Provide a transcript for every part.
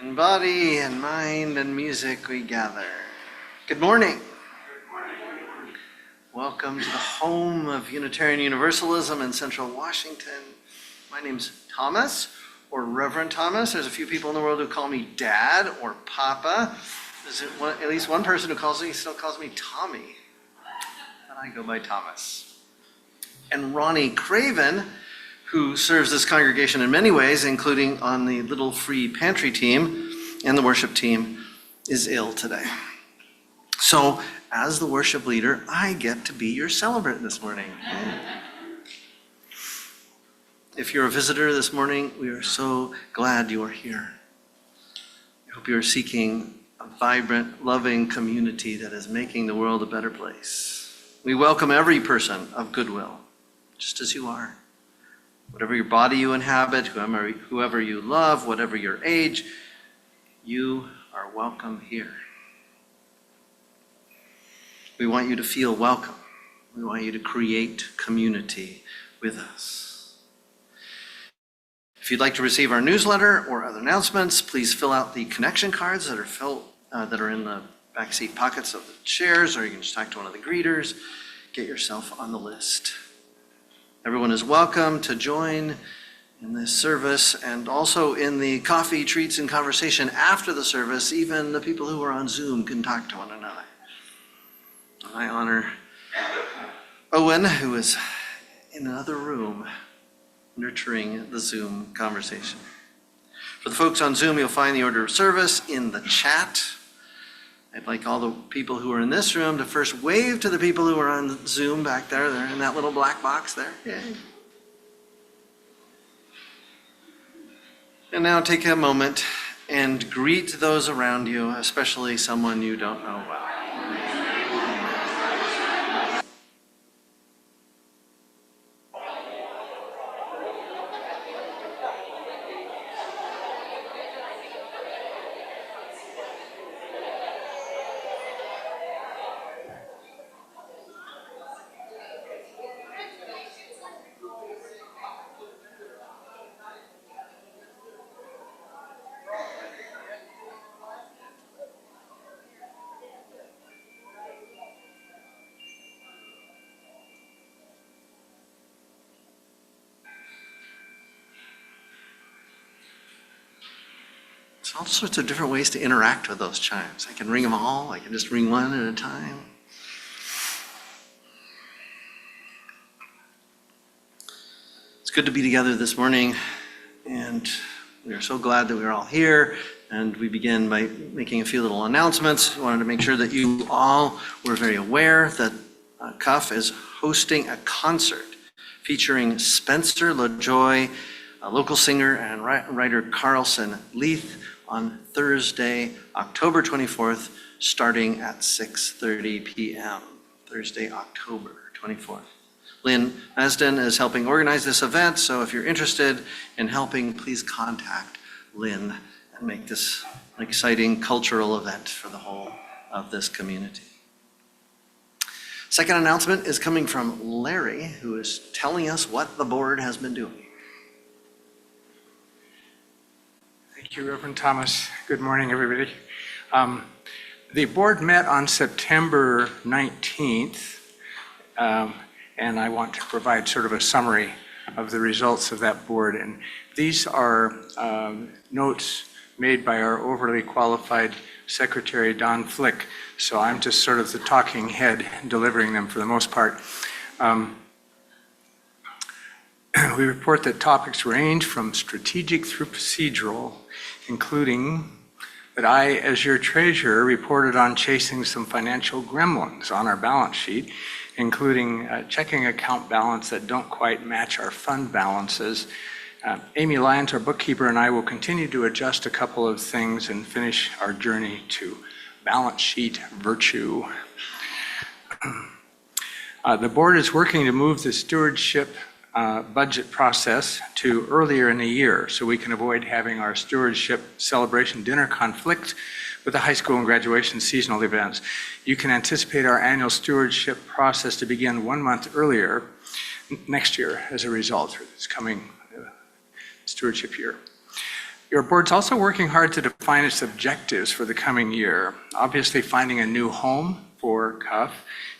In body and mind and music we gather. Good morning. Welcome to the home of Unitarian Universalism in Central Washington. My name's Thomas, or Reverend Thomas. There's a few people in the world who call me Dad or Papa. There's at least one person who still calls me Tommy. And I go by Thomas. And Rhonnie Craven, who serves this congregation in many ways, including on the Little Free Pantry team and the worship team, is ill today. So, as the worship leader, I get to be your celebrant this morning. If you're a visitor this morning, we are so glad you are here. I hope you are seeking a vibrant, loving community that is making the world a better place. We welcome every person of goodwill, just as you are. Whatever your body you inhabit, whoever you love, whatever your age, you are welcome here. We want you to feel welcome. We want you to create community with us. If you'd like to receive our newsletter or other announcements, please fill out the connection cards that are in the backseat pockets of the chairs, or you can just talk to one of the greeters. Get yourself on the list. Everyone is welcome to join in this service and also in the coffee, treats, and conversation after the service. Even the people who are on Zoom can talk to one another. I honor Owen, who is in another room nurturing the Zoom conversation. For the folks on Zoom, you'll find the order of service in the chat. I'd like all the people who are in this room to first wave to the people who are on Zoom back there. They're in that little black box there. Yay. And now take a moment and greet those around you, especially someone you don't know well. All sorts of different ways to interact with those chimes. I can ring them all. I can just ring one at a time. It's good to be together this morning, and we are so glad that we're all here. And we begin by making a few little announcements. We wanted to make sure that you all were very aware that Cuff is hosting a concert featuring Spencer LaJoy, a local singer, and writer Carlson Leith, on Thursday, October 24th, starting at 6:30 p.m. Thursday, October 24th. Lynn Masden is helping organize this event, so if you're interested in helping, please contact Lynn and make this an exciting cultural event for the whole of this community. Second announcement is coming from Larry, who is telling us what the board has been doing. Thank you, Reverend Thomas. Good morning, everybody. The board met on September 19th, and I want to provide sort of a summary of the results of that board. And these are notes made by our overly qualified secretary, Don Flick. So I'm just sort of the talking head delivering them for the most part. We report that topics range from strategic through procedural, including that I, as your treasurer, reported on chasing some financial gremlins on our balance sheet, including checking account balance that don't quite match our fund balances. Amy Lyons, our bookkeeper, and I will continue to adjust a couple of things and finish our journey to balance sheet virtue. The board is working to move the stewardship budget process to earlier in the year so we can avoid having our stewardship celebration dinner conflict with the high school and graduation seasonal events. You can anticipate our annual stewardship process to begin 1 month earlier next year as a result of this coming stewardship year. Your board's also working hard to define its objectives for the coming year. Obviously, finding a new home for CUF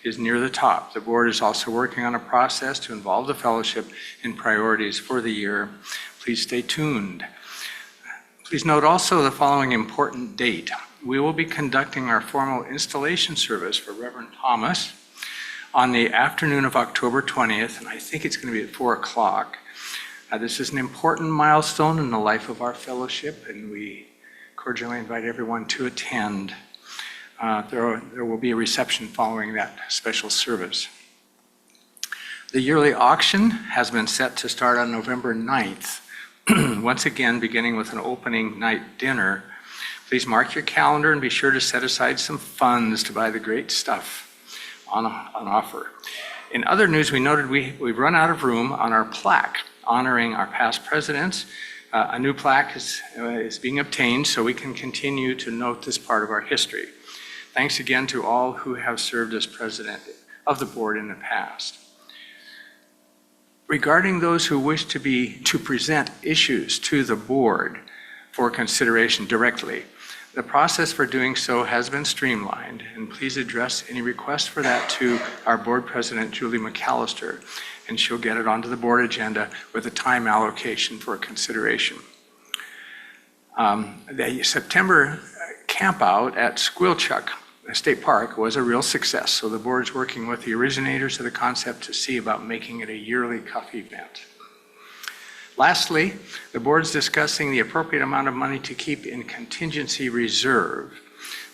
is near the top. The board is also working on a process to involve the fellowship in priorities for the year. Please stay tuned. Please note also the following important date. We will be conducting our formal installation service for Reverend Thomas on the afternoon of October 20th, and I think it's going to be at 4 o'clock. This is an important milestone in the life of our fellowship, and we cordially invite everyone to attend. There will be a reception following that special service. The yearly auction has been set to start on November 9th, once again beginning with an opening night dinner. Please mark your calendar and be sure to set aside some funds to buy the great stuff on offer. In other news, we noted we've run out of room on our plaque honoring our past presidents. A new plaque is being obtained so we can continue to note this part of our history. Thanks again to all who have served as president of the board in the past. Regarding those who wish to present issues to the board for consideration directly, the process for doing so has been streamlined, and please address any requests for that to our board president, Julie McAllister, and she'll get it onto the board agenda with a time allocation for consideration. The September campout at Squilchuck State Park was a real success, so the board's working with the originators of the concept to see about making it a yearly CUF event. Lastly, the board's discussing the appropriate amount of money to keep in contingency reserve.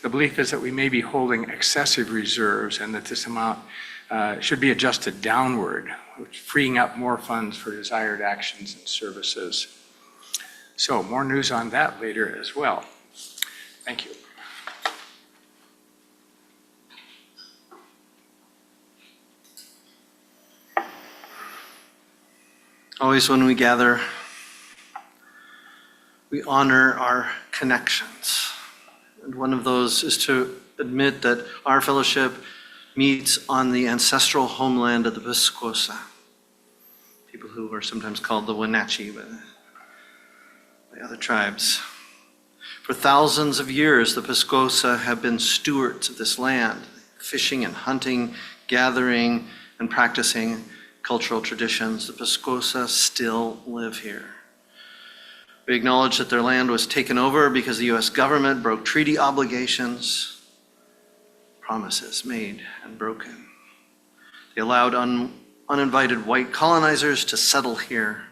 The belief is that we may be holding excessive reserves and that this amount should be adjusted downward, freeing up more funds for desired actions and services. So more news on that later as well. Thank you. Always when we gather, we honor our connections. And one of those is to admit that our fellowship meets on the ancestral homeland of the Piscosa, people who are sometimes called the Wenatchee by other tribes. For thousands of years, the Piscosa have been stewards of this land, fishing and hunting, gathering and practicing cultural traditions. The Piscosa still live here. We acknowledge that their land was taken over because the U.S. government broke treaty obligations, promises made and broken. They allowed uninvited white colonizers to settle here.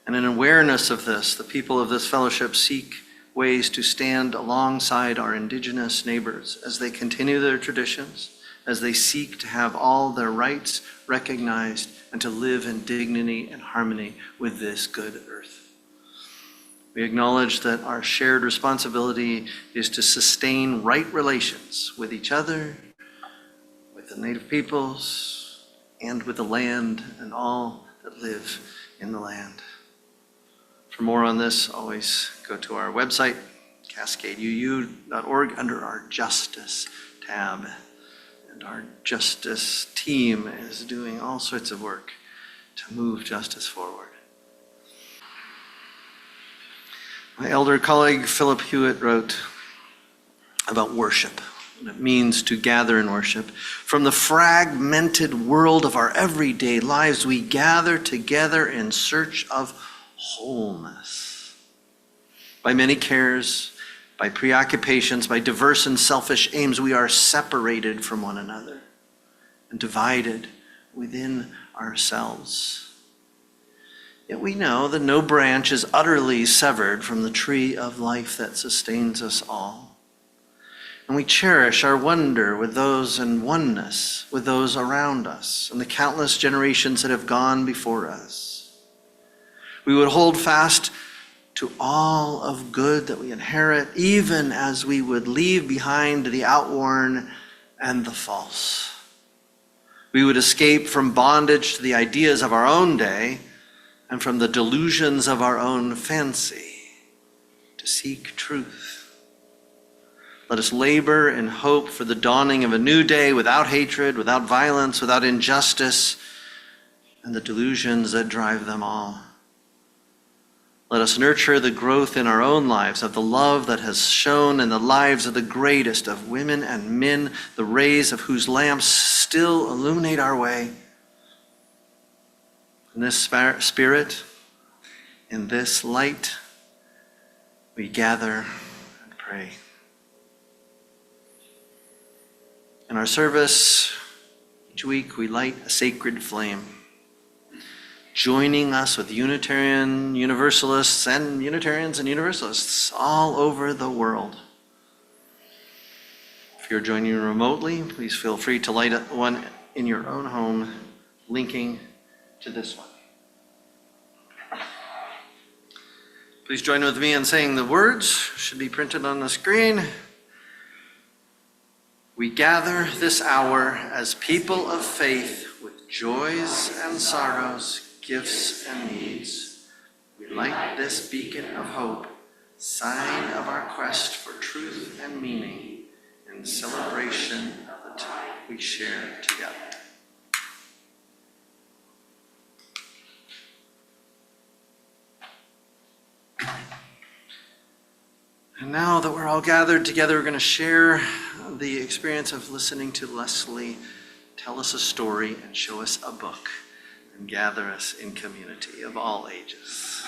And in awareness of this, the people of this fellowship seek ways to stand alongside our indigenous neighbors as they continue their traditions, as they seek to have all their rights recognized and to live in dignity and harmony with this good earth. We acknowledge that our shared responsibility is to sustain right relations with each other, with the native peoples, and with the land and all that live in the land. For more on this, always go to our website, cascadeuu.org, under our Justice tab. And our justice team is doing all sorts of work to move justice forward. My elder colleague, Philip Hewitt, wrote about worship, what it means to gather in worship. From the fragmented world of our everyday lives, we gather together in search of wholeness. By many cares, by preoccupations, by diverse and selfish aims, we are separated from one another and divided within ourselves. Yet we know that no branch is utterly severed from the tree of life that sustains us all. And we cherish our wonder with those in oneness, with those around us, and the countless generations that have gone before us. We would hold fast to all of good that we inherit, even as we would leave behind the outworn and the false. We would escape from bondage to the ideas of our own day and from the delusions of our own fancy to seek truth. Let us labor in hope for the dawning of a new day without hatred, without violence, without injustice, and the delusions that drive them all. Let us nurture the growth in our own lives of the love that has shone in the lives of the greatest of women and men, the rays of whose lamps still illuminate our way. In this spirit, in this light, we gather and pray. In our service, each week we light a sacred flame, joining us with Unitarian Universalists and Unitarians and Universalists all over the world. If you're joining remotely, please feel free to light one in your own home, linking to this one. Please join with me in saying the words, should be printed on the screen. We gather this hour as people of faith with joys and sorrows, gifts and needs. We light this beacon of hope, sign of our quest for truth and meaning in celebration of the time we share together. And now that we're all gathered together, we're going to share the experience of listening to Leslie tell us a story and show us a book and gather us in community of all ages.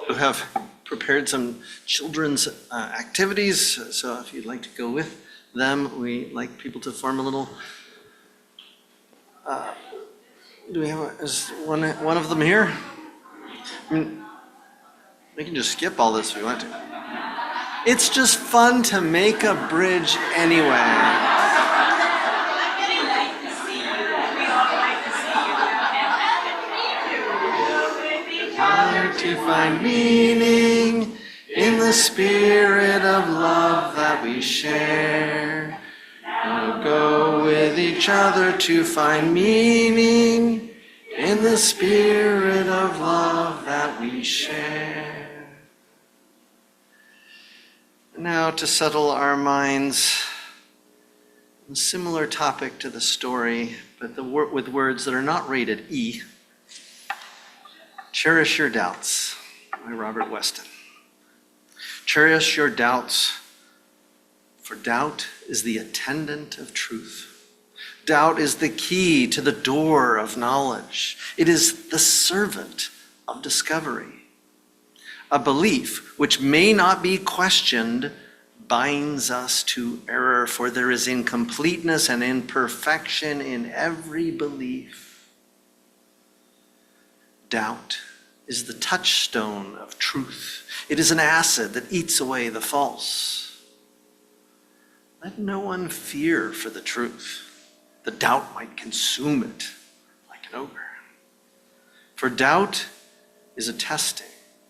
We have prepared some children's activities, so if you'd like to go with them, we like people to form a little. Do we have is one of them here? I mean, we can just skip all this if we want to. It's just fun to make a bridge anyway. To find meaning in the spirit of love that we share. We'll go with each other to find meaning in the spirit of love that we share. Now to settle our minds, a similar topic to the story, but with words that are not rated E. Cherish Your Doubts by Robert Weston. Cherish your doubts, for doubt is the attendant of truth. Doubt is the key to the door of knowledge. It is the servant of discovery. A belief which may not be questioned binds us to error, for there is incompleteness and imperfection in every belief. Doubt is the touchstone of truth. It is an acid that eats away the false. Let no one fear for the truth. The doubt might consume it like an ogre. For doubt is a testing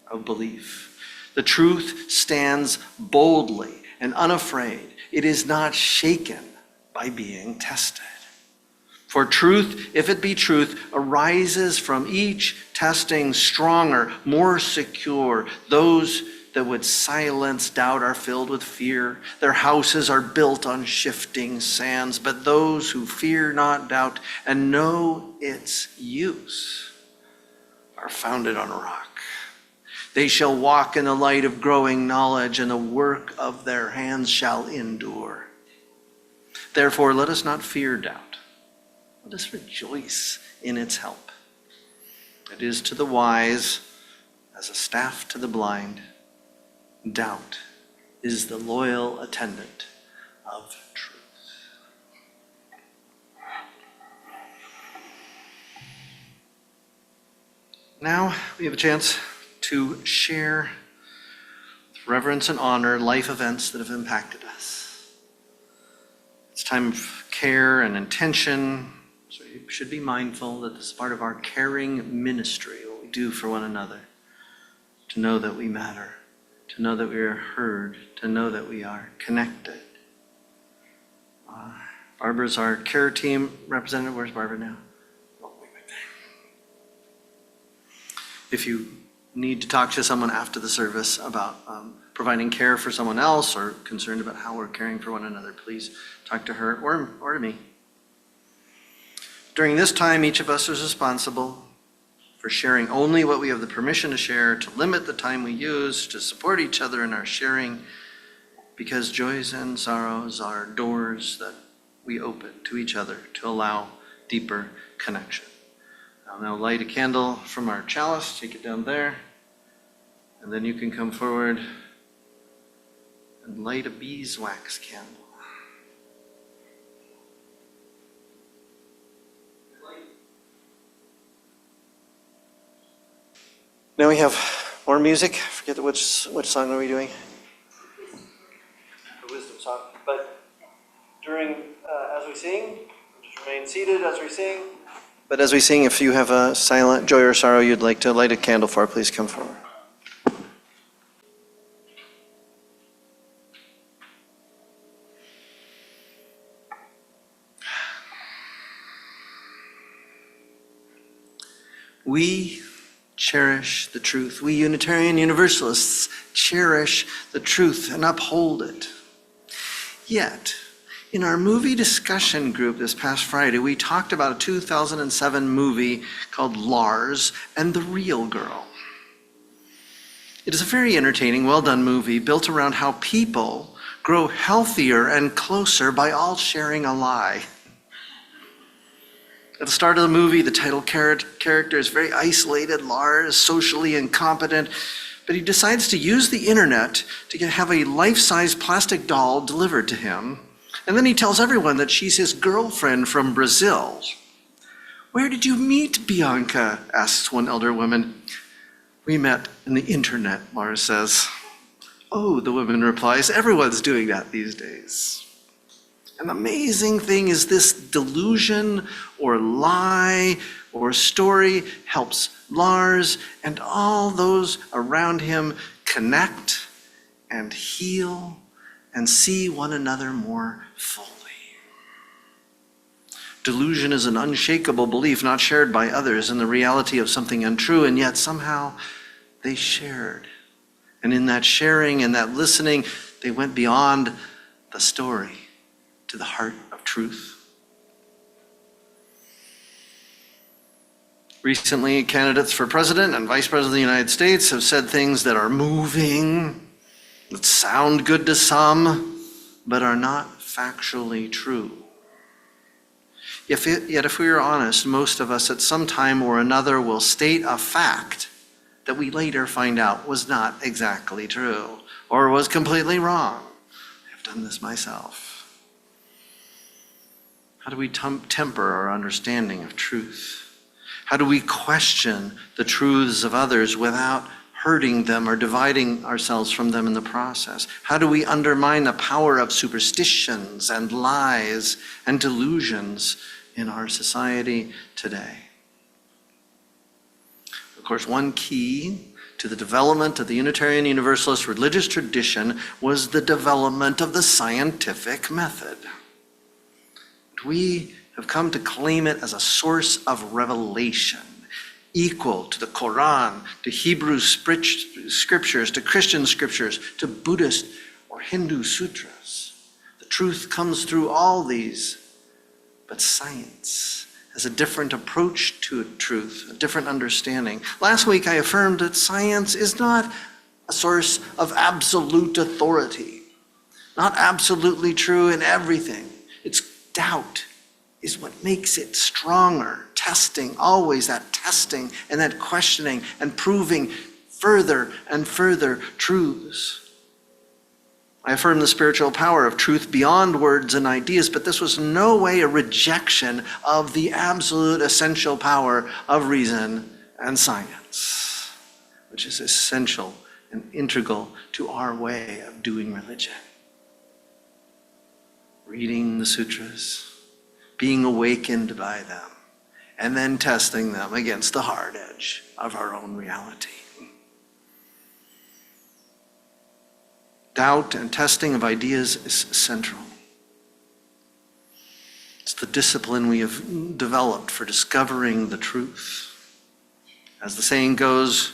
of belief. The truth stands boldly and unafraid. It is not shaken by being tested. For truth, if it be truth, arises from each testing stronger, more secure. Those that would silence doubt are filled with fear. Their houses are built on shifting sands. But those who fear not doubt and know its use are founded on a rock. They shall walk in the light of growing knowledge, and the work of their hands shall endure. Therefore, let us not fear doubt. Let us rejoice in its help. It is to the wise as a staff to the blind. Doubt is the loyal attendant of truth. Now we have a chance to share with reverence and honor life events that have impacted us. It's time of care and intention. So you should be mindful that this is part of our caring ministry, what we do for one another, to know that we matter, to know that we are heard, to know that we are connected. Barbara's our care team representative. Where's Barbara now? Oh, wait right there. If you need to talk to someone after the service about providing care for someone else or concerned about how we're caring for one another, please talk to her or to me. During this time, each of us is responsible for sharing only what we have the permission to share, to limit the time we use, to support each other in our sharing, because joys and sorrows are doors that we open to each other to allow deeper connection. I'll now light a candle from our chalice, take it down there, and then you can come forward and light a beeswax candle. Now we have more music. I forget which song are we doing? The wisdom song. But as we sing, just remain seated as we sing. But as we sing, if you have a silent joy or sorrow you'd like to light a candle for, please come forward. We cherish the truth. We Unitarian Universalists cherish the truth and uphold it. Yet, in our movie discussion group this past Friday, we talked about a 2007 movie called Lars and the Real Girl. It is a very entertaining, well-done movie built around how people grow healthier and closer by all sharing a lie. At the start of the movie, the title character is very isolated. Lars, socially incompetent, but he decides to use the internet to have a life-size plastic doll delivered to him. And then he tells everyone that she's his girlfriend from Brazil. "Where did you meet Bianca?" asks one elder woman. "We met in the internet," Lars says. "Oh," the woman replies, "everyone's doing that these days." An amazing thing is this delusion or lie or story helps Lars and all those around him connect and heal and see one another more fully. Delusion is an unshakable belief not shared by others in the reality of something untrue, and yet somehow they shared. And in that sharing and that listening, they went beyond the story to the heart of truth. Recently, candidates for president and vice president of the United States have said things that are moving, that sound good to some, but are not factually true. Yet if we are honest, most of us at some time or another will state a fact that we later find out was not exactly true or was completely wrong. I've done this myself. How do we temper our understanding of truth? How do we question the truths of others without hurting them or dividing ourselves from them in the process? How do we undermine the power of superstitions and lies and delusions in our society today? Of course, one key to the development of the Unitarian Universalist religious tradition was the development of the scientific method. We have come to claim it as a source of revelation, equal to the Quran, to Hebrew scriptures, to Christian scriptures, to Buddhist or Hindu sutras. The truth comes through all these, but science has a different approach to truth, a different understanding. Last week I affirmed that science is not a source of absolute authority, not absolutely true in everything. It's doubt is what makes it stronger. Testing, always that testing and that questioning and proving further and further truths. I affirm the spiritual power of truth beyond words and ideas, but this was in no way a rejection of the absolute essential power of reason and science, which is essential and integral to our way of doing religion. Reading the sutras, being awakened by them, and then testing them against the hard edge of our own reality. Doubt and testing of ideas is central. It's the discipline we have developed for discovering the truth. As the saying goes,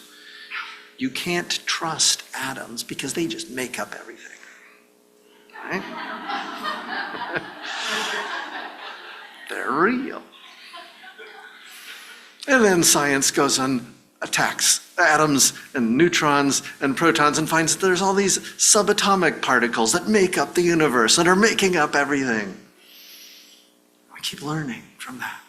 you can't trust atoms because they just make up everything. Right? They're real. And then science goes and attacks atoms and neutrons and protons and finds that there's all these subatomic particles that make up the universe and are making up everything. We keep learning from that,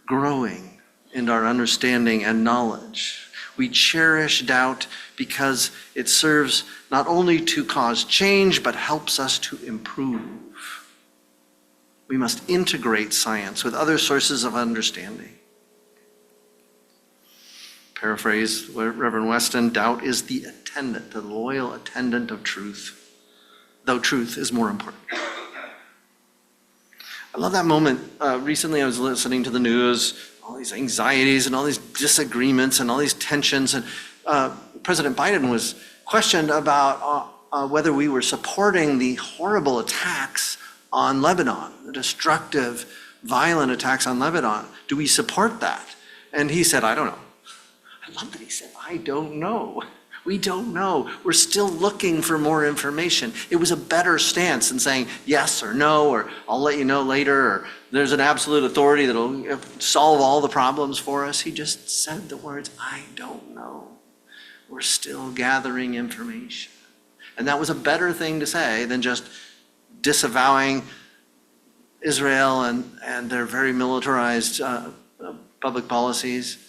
growing in our understanding and knowledge. We cherish doubt because it serves not only to cause change, but helps us to improve. We must integrate science with other sources of understanding. Paraphrase Reverend Weston, doubt is the attendant, the loyal attendant of truth, though truth is more important. I love that moment. Recently I was listening to the news, all these anxieties and all these disagreements and all these tensions, and President Biden was questioned about whether we were supporting the horrible attacks on Lebanon, the destructive, violent attacks on Lebanon. Do we support that? And he said, I don't know. I love that he said, I don't know. We don't know. We're still looking for more information. It was a better stance than saying yes or no, or I'll let you know later, or there's an absolute authority that'll solve all the problems for us. He just said the words, I don't know. We're still gathering information. And that was a better thing to say than just disavowing Israel and their very militarized public policies,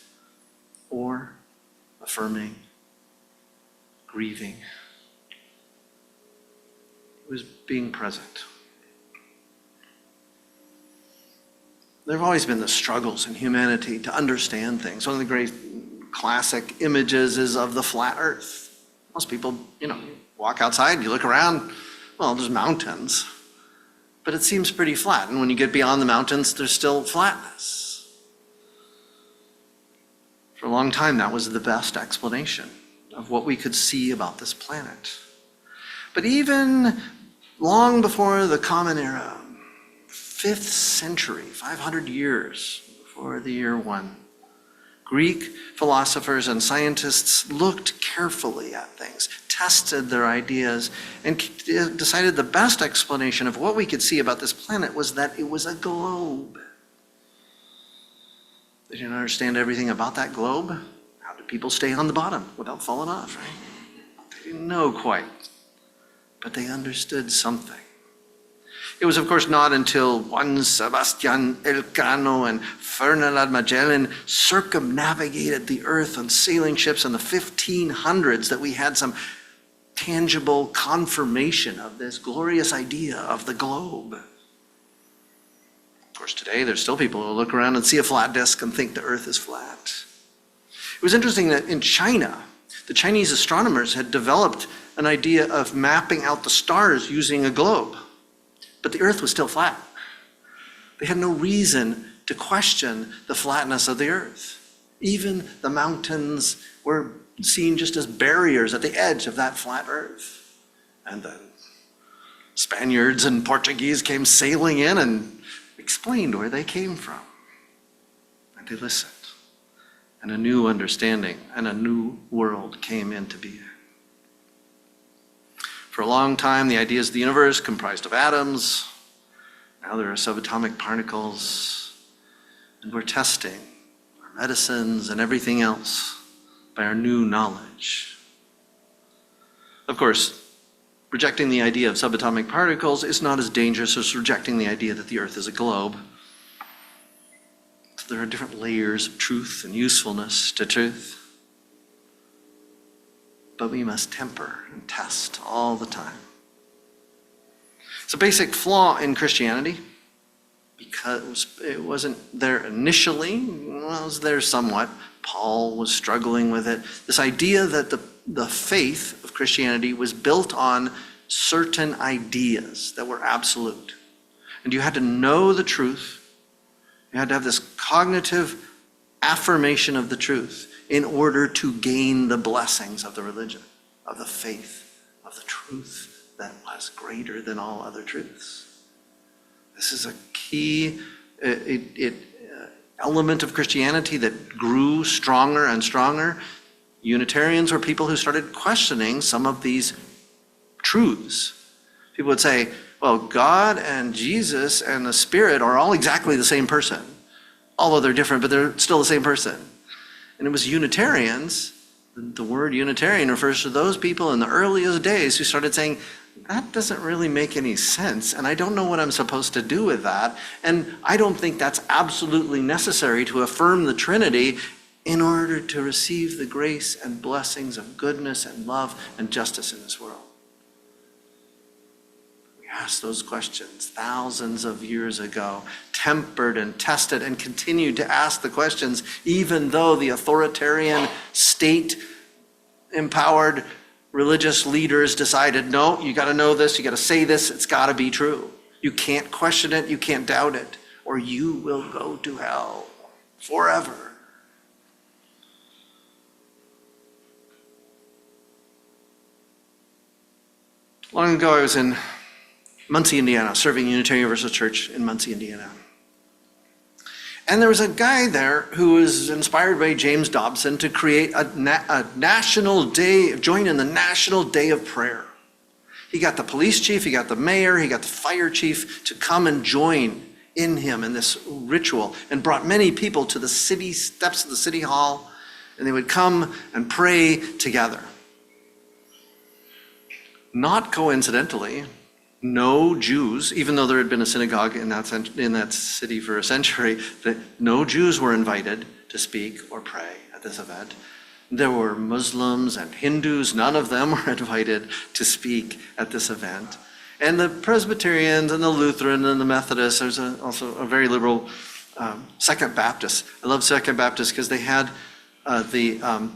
or affirming, grieving. It was being present. There have always been the struggles in humanity to understand things. One of the great classic images is of the flat earth. Most people, you walk outside, you look around, well, there's mountains, but it seems pretty flat. And when you get beyond the mountains, there's still flatness. For a long time, that was the best explanation of what we could see about this planet. But even long before the Common Era, 5th century, 500 years before the year 1, Greek philosophers and scientists looked carefully at things, tested their ideas, and decided the best explanation of what we could see about this planet was that it was a globe. They didn't understand everything about that globe. How did people stay on the bottom without falling off, right? They didn't know quite, but they understood something. It was, of course, not until Juan Sebastian Elcano and Ferdinand Magellan circumnavigated the earth on sailing ships in the 1500s that we had some tangible confirmation of this glorious idea of the globe. Of course, today there's still people who look around and see a flat disk and think the earth is flat. It was interesting that in China, the Chinese astronomers had developed an idea of mapping out the stars using a globe, but the earth was still flat. They had no reason to question the flatness of the earth. Even the mountains were seen just as barriers at the edge of that flat earth. And then Spaniards and Portuguese came sailing in and explained where they came from. And they listened. And a new understanding and a new world came into being. For a long time, the ideas of the universe comprised of atoms. Now there are subatomic particles. And we're testing our medicines and everything else by our new knowledge. Of course, rejecting the idea of subatomic particles is not as dangerous as rejecting the idea that the earth is a globe. So there are different layers of truth and usefulness to truth. But we must temper and test all the time. It's a basic flaw in Christianity, because it wasn't there initially. Well, it was there somewhat. Paul was struggling with it. This idea that the faith of Christianity was built on certain ideas that were absolute. And you had to know the truth. You had to have this cognitive affirmation of the truth in order to gain the blessings of the religion, of the faith, of the truth that was greater than all other truths. This is a key. It element of Christianity that grew stronger and stronger, Unitarians were people who started questioning some of these truths. People would say, well, God and Jesus and the Spirit are all exactly the same person, although they're different, but they're still the same person. And it was Unitarians, the word Unitarian refers to those people in the earliest days who started saying, that doesn't really make any sense, and I don't know what I'm supposed to do with that, and I don't think that's absolutely necessary to affirm the Trinity in order to receive the grace and blessings of goodness and love and justice in this world. We asked those questions thousands of years ago, tempered and tested, and continued to ask the questions even though the authoritarian state-empowered religious leaders decided, no, you got to know this, you got to say this, it's got to be true. You can't question it, you can't doubt it, or you will go to hell forever. Long ago, I was in Muncie, Indiana, serving Unitarian Universalist Church in Muncie, Indiana. And there was a guy there who was inspired by James Dobson to create a national day, join in the National Day of Prayer. He got the police chief, he got the mayor, he got the fire chief to come and join in him in this ritual, and brought many people to the city steps of the city hall, and they would come and pray together. Not coincidentally, no Jews, even though there had been a synagogue in that city for a century, that no Jews were invited to speak or pray at this event. There were Muslims and Hindus, none of them were invited to speak at this event. And the Presbyterians and the Lutheran and the Methodists, there's also a very liberal Second Baptist. I love Second Baptist because they had the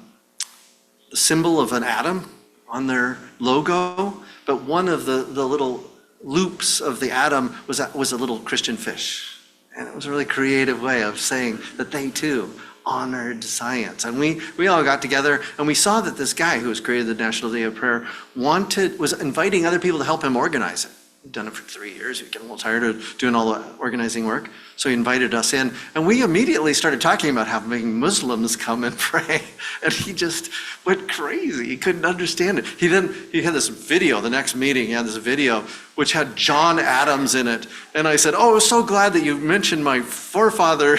symbol of an atom on their logo, but one of the little loops of the atom was a little Christian fish. And it was a really creative way of saying that they too honored science. And we all got together and we saw that this guy who has created the National Day of Prayer was inviting other people to help him organize it. He'd done it for 3 years. He'd getting a little tired of doing all the organizing work. So he invited us in. And we immediately started talking about having Muslims come and pray. And he just went crazy. He couldn't understand it. He had this video, the next meeting, he had this video which had John Adams in it. And I said, oh, I'm so glad that you mentioned my forefather,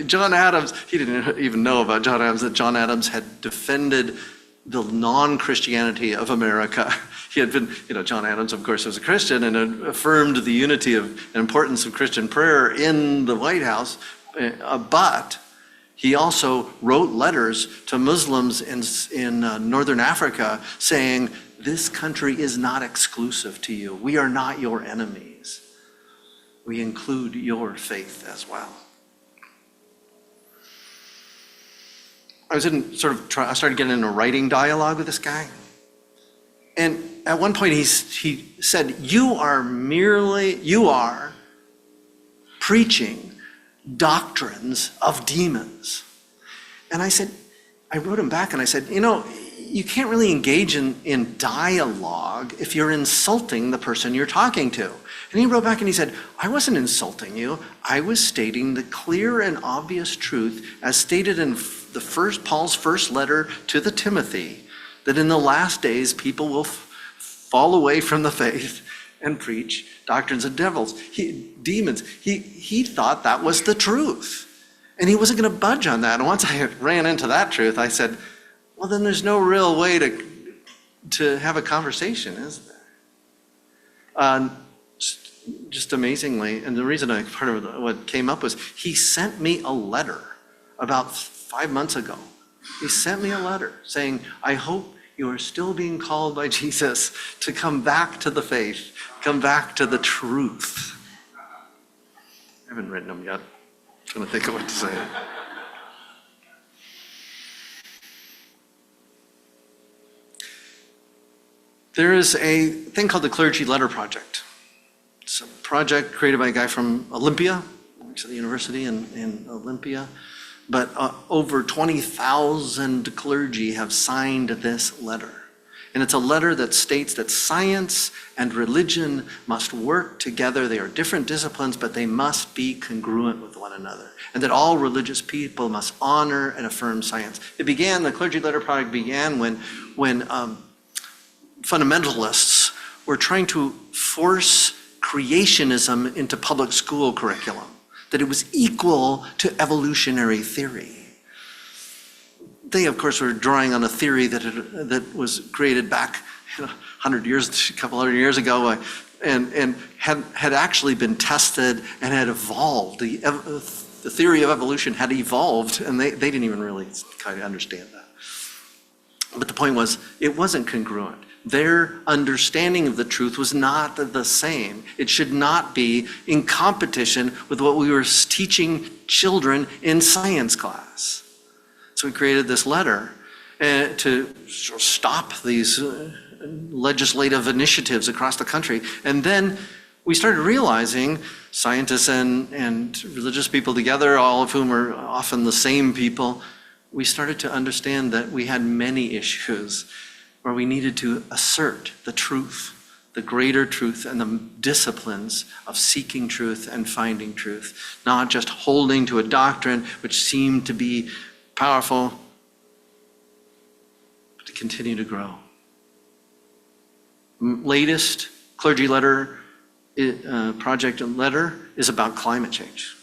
John Adams. He didn't even know about John Adams, that John Adams had defended the non-Christianity of America. He had been, John Adams, of course, was a Christian and had affirmed the unity and importance of Christian prayer in the White House, but he also wrote letters to Muslims in Northern Africa saying, this country is not exclusive to you. We are not your enemies. We include your faith as well. I started getting in a writing dialogue with this guy. And at one point he said, you are preaching doctrines of demons. And I wrote him back and I said, you can't really engage in dialogue if you're insulting the person you're talking to. And he wrote back and he said, I wasn't insulting you. I was stating the clear and obvious truth as stated in Paul's first letter to the Timothy, that in the last days people will fall away from the faith and preach doctrines of demons. He thought that was the truth. And he wasn't going to budge on that. And once I ran into that truth, I said, well, then there's no real way to have a conversation, is there? Just amazingly, and the reason part of what came up was he sent me a letter about 5 months ago. He sent me a letter saying, I hope you are still being called by Jesus to come back to the faith, come back to the truth. I haven't written them yet. I'm trying to think of what to say. There is a thing called the Clergy Letter Project. It's a project created by a guy from Olympia, works at the university in Olympia. But over 20,000 clergy have signed this letter. And it's a letter that states that science and religion must work together. They are different disciplines, but they must be congruent with one another. And that all religious people must honor and affirm science. The clergy letter project began when fundamentalists were trying to force creationism into public school curriculum, that it was equal to evolutionary theory. They, of course, were drawing on a theory that was created back a couple hundred years ago, and had actually been tested and had evolved. The theory of evolution had evolved, and they didn't even really kind of understand that. But the point was, it wasn't congruent. Their understanding of the truth was not the same. It should not be in competition with what we were teaching children in science class. So we created this letter to stop these legislative initiatives across the country. And then we started realizing, scientists and religious people together, all of whom are often the same people, we started to understand that we had many issues where we needed to assert the truth, the greater truth, and the disciplines of seeking truth and finding truth, not just holding to a doctrine which seemed to be powerful, but to continue to grow. Latest clergy letter, project letter is about climate change.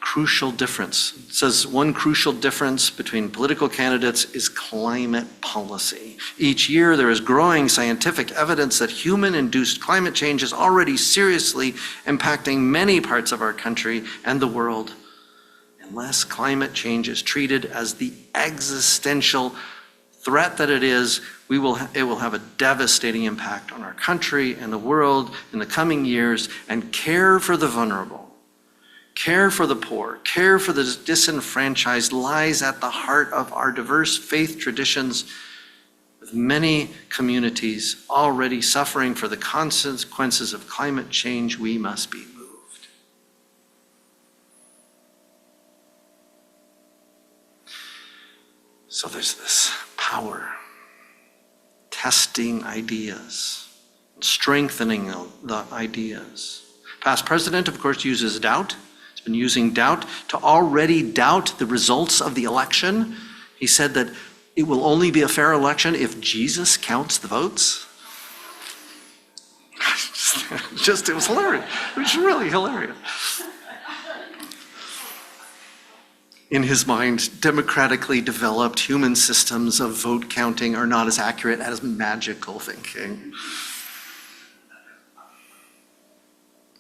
Crucial difference. It says one crucial difference between political candidates is climate policy. Each year there is growing scientific evidence that human-induced climate change is already seriously impacting many parts of our country and the world. Unless climate change is treated as the existential threat that it is, it will have a devastating impact on our country and the world in the coming years. And care for the vulnerable, care for the poor, care for the disenfranchised lies at the heart of our diverse faith traditions, with many communities already suffering for the consequences of climate change. We must be moved. So there's this power, testing ideas, strengthening the ideas. Past president, of course, uses doubt. He's been using doubt to already doubt the results of the election. He said that it will only be a fair election if Jesus counts the votes. It was hilarious. It was really hilarious. In his mind, democratically developed human systems of vote counting are not as accurate as magical thinking.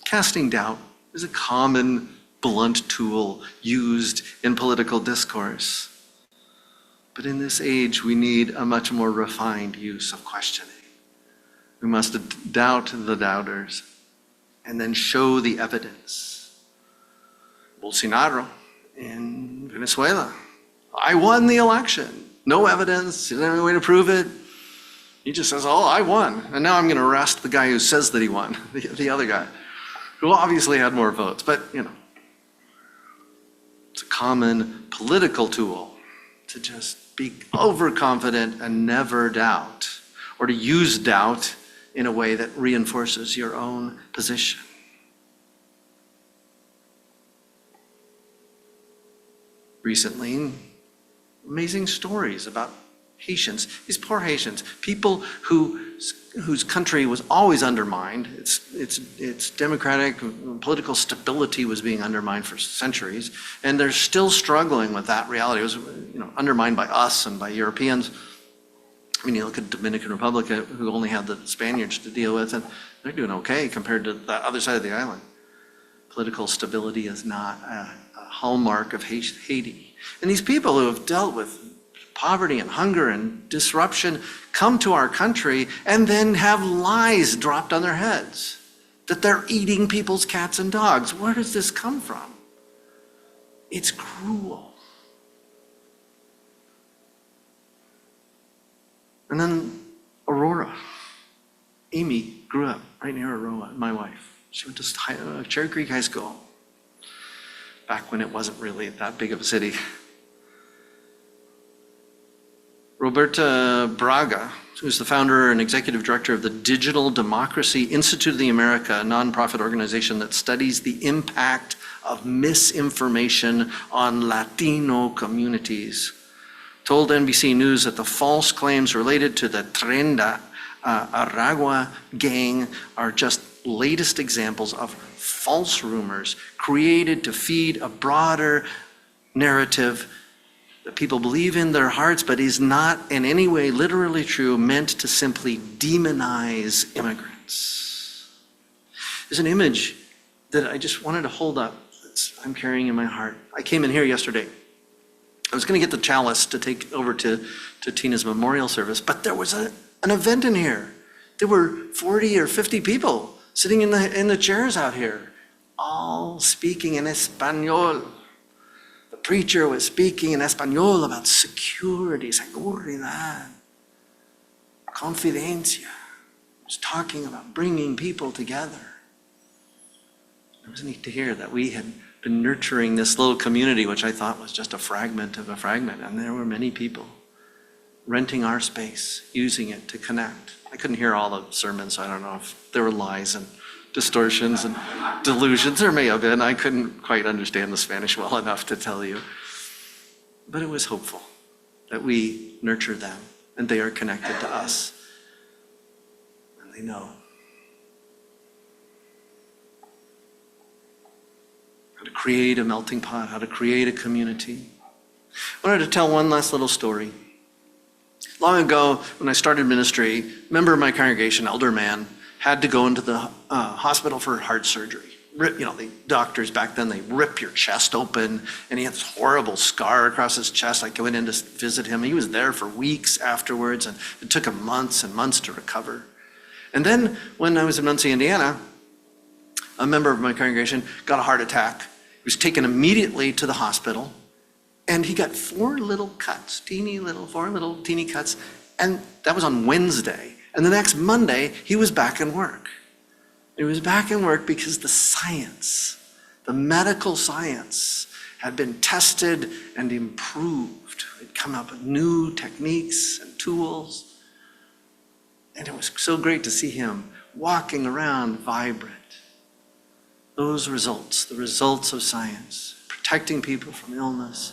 Casting doubt is a common blunt tool used in political discourse. But in this age, we need a much more refined use of questioning. We must doubt the doubters and then show the evidence. Bolsonaro in Venezuela, I won the election. No evidence, there's no way to prove it. He just says, oh, I won. And now I'm going to arrest the guy who says that he won, the other guy, who obviously had more votes. But, it's a common political tool to just be overconfident and never doubt, or to use doubt in a way that reinforces your own position. Recently, amazing stories about Haitians, these poor Haitians, people whose country was always undermined. Its democratic political stability was being undermined for centuries, and they're still struggling with that reality. It was undermined by us and by Europeans. I mean, you look at Dominican Republic, who only had the Spaniards to deal with, and they're doing okay compared to the other side of the island. Political stability is not a hallmark of Haiti. And these people who have dealt with poverty and hunger and disruption come to our country and then have lies dropped on their heads that they're eating people's cats and dogs. Where does this come from? It's cruel. And then Aurora. Amy grew up right near Aurora, my wife. She went to Cherry Creek High School, back when it wasn't really that big of a city. Roberta Braga, who's the founder and executive director of the Digital Democracy Institute of the America, a nonprofit organization that studies the impact of misinformation on Latino communities, told NBC News that the false claims related to the Trenda Aragua gang are just latest examples of false rumors created to feed a broader narrative that people believe in their hearts, but is not in any way literally true, meant to simply demonize immigrants. There's an image that I just wanted to hold up that I'm carrying in my heart. I came in here yesterday. I was going to get the chalice to take over to Tina's memorial service, but there was an event in here. There were 40 or 50 people sitting in the chairs out here, all speaking in Espanol. The preacher was speaking in Espanol about security, seguridad, confidencia. He was talking about bringing people together. It was neat to hear that we had been nurturing this little community, which I thought was just a fragment of a fragment. And there were many people renting our space, using it to connect. I couldn't hear all the sermons, so I don't know if there were lies and distortions and delusions. There may have been. I couldn't quite understand the Spanish well enough to tell you. But it was hopeful that we nurture them and they are connected to us. And they know how to create a melting pot, how to create a community. I wanted to tell one last little story. Long ago, when I started ministry, a member of my congregation, elder man, had to go into the hospital for heart surgery. The doctors back then, they rip your chest open, and he had this horrible scar across his chest. I went in to visit him. He was there for weeks afterwards, and it took him months and months to recover. And then when I was in Muncie, Indiana, a member of my congregation got a heart attack. He was taken immediately to the hospital, and he got four little teeny cuts, and that was on Wednesday. And the next Monday, he was back in work. He was back in work because the science, the medical science, had been tested and improved. It'd come up with new techniques and tools. And it was so great to see him walking around vibrant. Those results, the results of science, protecting people from illness,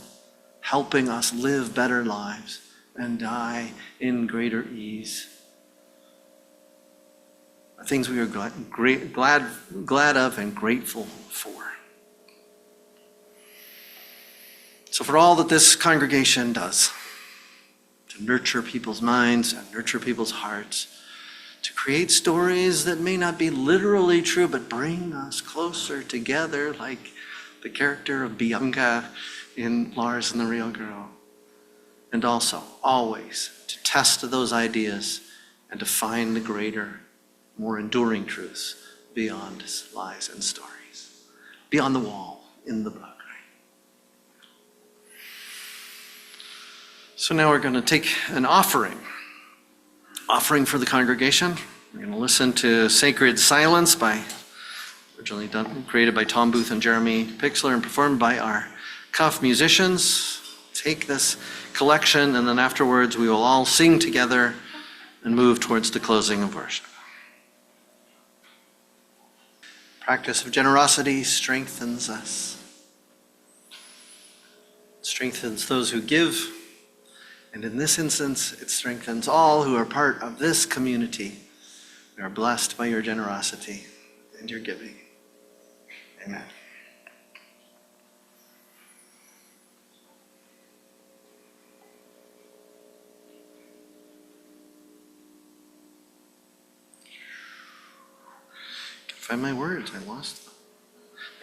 helping us live better lives and die in greater ease. Things we are glad of and grateful for. So for all that this congregation does, to nurture people's minds and nurture people's hearts, to create stories that may not be literally true, but bring us closer together, like the character of Bianca in Lars and the Real Girl. And also, always, to test those ideas and to find the greater, more enduring truths beyond lies and stories, beyond the wall in the book. Right? So now we're going to take an offering for the congregation. We're going to listen to Sacred Silence, originally created by Tom Booth and Jeremy Pixler and performed by our Cuff musicians. Take this collection, and then afterwards we will all sing together and move towards the closing of worship. Practice of generosity strengthens us, strengthens those who give, and in this instance, it strengthens all who are part of this community. We are blessed by your generosity and your giving. Amen. Find my words, I lost them.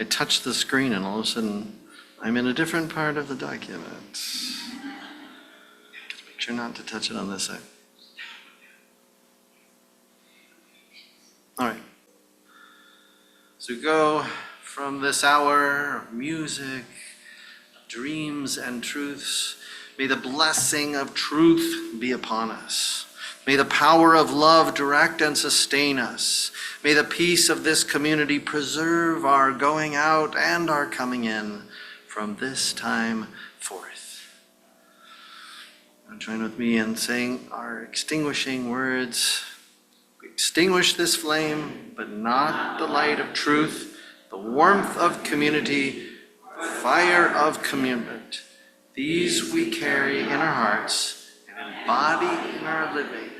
I touched the screen and all of a sudden I'm in a different part of the document. Make sure not to touch it on this side. All right. So we go from this hour of music, dreams and truths. May the blessing of truth be upon us. May the power of love direct and sustain us. May the peace of this community preserve our going out and our coming in from this time forth. Join with me in saying our extinguishing words. We extinguish this flame, but not the light of truth, the warmth of community, the fire of commitment. These we carry in our hearts and embody in our living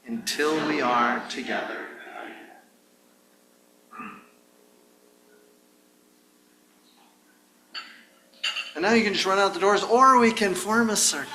until we are together. And now you can just run out the doors, or we can form a circle.